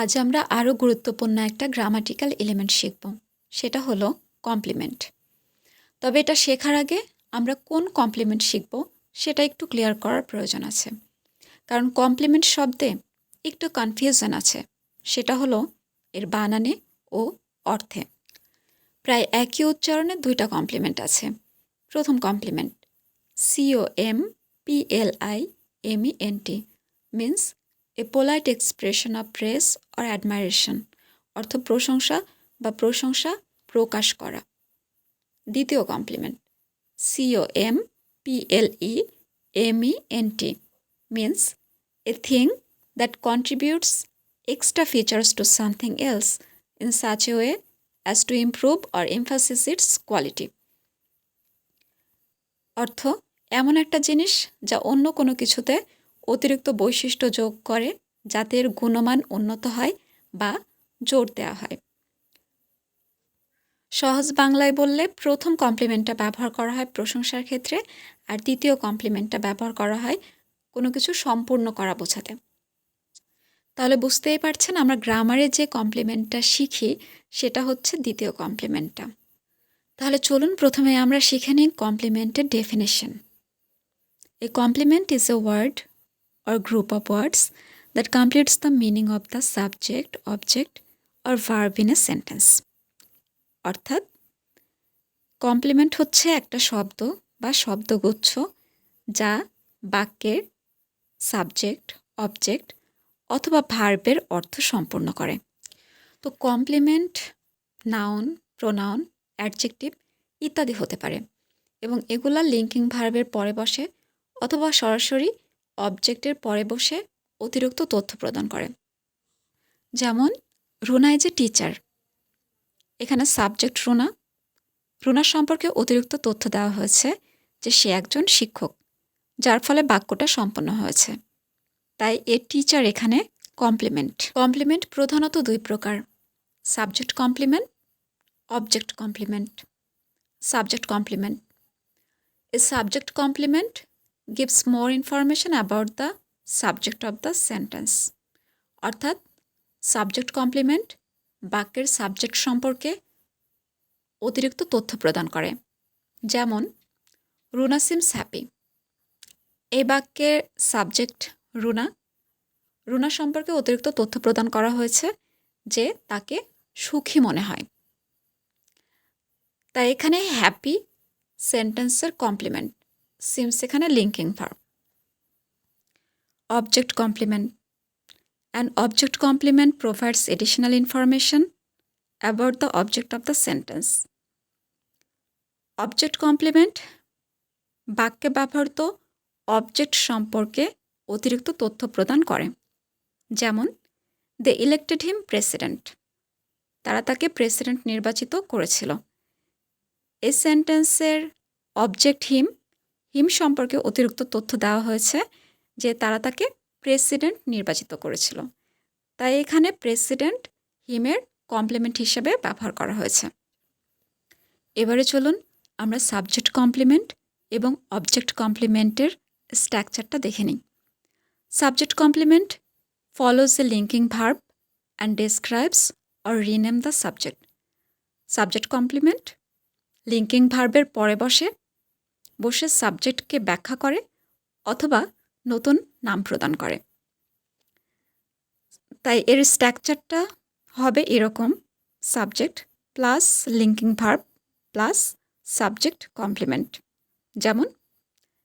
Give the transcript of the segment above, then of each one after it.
আজ আমরা আরও গুরুত্বপূর্ণ একটা গ্রামাটিক্যাল এলিমেন্ট শিখব, সেটা হলো কমপ্লিমেন্ট। তবে এটা শেখার আগে আমরা কোন কমপ্লিমেন্ট শিখব সেটা একটু ক্লিয়ার করার প্রয়োজন আছে, কারণ কমপ্লিমেন্ট শব্দে একটু কনফিউশন আছে। সেটা হলো এর বানানে ও অর্থে। প্রায় একই উচ্চারণে দুইটা কমপ্লিমেন্ট আছে। প্রথম compliment COMPLIMENT means a polite expression of praise or admiration, অর্থ প্রশংসা বা প্রশংসা প্রকাশ করা। দ্বিতীয় complement COMPLEMENT means a thing that contributes extra features to something else in such a way as to improve or emphasis its quality. অর্থ এমন একটা জিনিস যা অন্য কোনো কিছুতে অতিরিক্ত বৈশিষ্ট্য যোগ করে যাতে এর গুণমান উন্নত হয় বা জোর দেওয়া হয়। সহজ বাংলায় বললে প্রথম কমপ্লিমেন্টটা ব্যবহার করা হয় প্রশংসার ক্ষেত্রে, আর দ্বিতীয় কমপ্লিমেন্টটা ব্যবহার করা হয় কোনো কিছু সম্পূর্ণ করা বোঝাতে। তাহলে বুঝতেই পারছেন আমরা গ্রামারে যে কমপ্লিমেন্টটা শিখি সেটা হচ্ছে দ্বিতীয় কমপ্লিমেন্টটা। তাহলে চলুন প্রথমে আমরা শিখে নিই কমপ্লিমেন্টের definition. A complement is a word or group of words that completes the meaning of the subject, object or verb in a sentence. অর্থাৎ কমপ্লিমেন্ট হচ্ছে একটা শব্দ বা শব্দগুচ্ছ যা বাক্যের সাবজেক্ট, অবজেক্ট অথবা ভার্বের অর্থ সম্পূর্ণ করে। তো কমপ্লিমেন্ট নাউন, প্রোনাউন, অ্যাডজেক্টিভ ইত্যাদি হতে পারে এবং এগুলা লিঙ্কিং ভার্বের পরে বসে অথবা সরাসরি অবজেক্টের পরে বসে অতিরিক্ত তথ্য প্রদান করে। যেমন রুনা ইজ এ টিচার, এখানে সাবজেক্ট রুনা, রুনার সম্পর্কে অতিরিক্ত তথ্য দেওয়া হয়েছে যে সে একজন শিক্ষক, যার ফলে বাক্যটা সম্পন্ন হয়েছে। তাই এ টিচার এখানে কমপ্লিমেন্ট। কমপ্লিমেন্ট প্রধানত দুই প্রকার: subject complement, object complement. Subject complement, a subject complement gives more information about the subject of the sentence. অর্থাৎ সাবজেক্ট কমপ্লিমেন্ট বাক্যের সাবজেক্ট সম্পর্কে অতিরিক্ত তথ্য প্রদান করে। যেমন রুনা সিমস হ্যাপি, এই বাক্যের সাবজেক্ট রুনা, রুনা সম্পর্কে অতিরিক্ত তথ্য প্রদান করা হয়েছে যে তাকে সুখী মনে হয়। তাই এখানে হ্যাপি সেন্টেন্সের কমপ্লিমেন্ট, সিমস এখানে linking verb. Object complement. An object complement provides additional information about the object of the sentence. Object complement বাক্যে ব্যবহৃত অবজেক্ট সম্পর্কে অতিরিক্ত তথ্য প্রদান করে। যেমন দে ইলেক্টেড হিম প্রেসিডেন্ট, তারা তাকে প্রেসিডেন্ট নির্বাচিত করেছিল। এই সেন্টেন্সের অবজেক্ট হিম, হিম সম্পর্কে অতিরিক্ত তথ্য দেওয়া হয়েছে যে তারা তাকে প্রেসিডেন্ট নির্বাচিত করেছিল। তাই এখানে প্রেসিডেন্ট হিমের কমপ্লিমেন্ট হিসেবে ব্যবহার করা হয়েছে। এবারে চলুন আমরা সাবজেক্ট কমপ্লিমেন্ট এবং অবজেক্ট কমপ্লিমেন্টের স্ট্রাকচারটা দেখে নিই। Subject complement follows a linking verb and describes or rename the subject. Subject complement linking ভার্বের পরে বসে সাবজেক্টকে ব্যাখ্যা করে অথবা নতুন নাম প্রদান করে। তাই এর স্ট্রাকচারটা হবে এরকম: subject plus linking verb plus subject complement. যেমন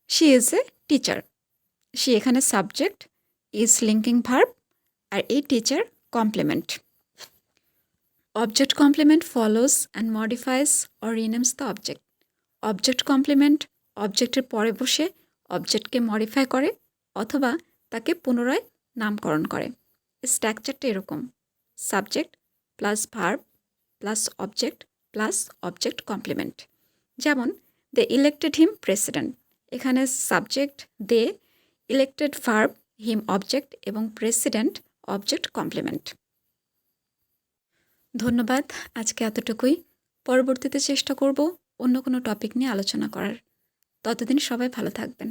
she is a teacher, she এখানে সাবজেক্ট, ইজ লিঙ্কিং ভার্ব আর এই teacher complement. Object complement follows and modifies or renames the object. Object complement অবজেক্টের পরে বসে অবজেক্টকে মডিফাই করে অথবা তাকে পুনরায় নামকরণ করে। স্ট্রাকচারটা এরকম: subject plus verb plus object complement. যেমন দে ইলেক্টেড হিম প্রেসিডেন্ট, এখানে subject they, elected verb, him object এবং প্রেসিডেন্ট অবজেক্ট কমপ্লিমেন্ট। ধন্যবাদ, আজকে এতটুকুই। পরবর্তীতে চেষ্টা করব অন্য কোনো টপিক নিয়ে আলোচনা করার। ততদিন সবাই ভালো থাকবেন।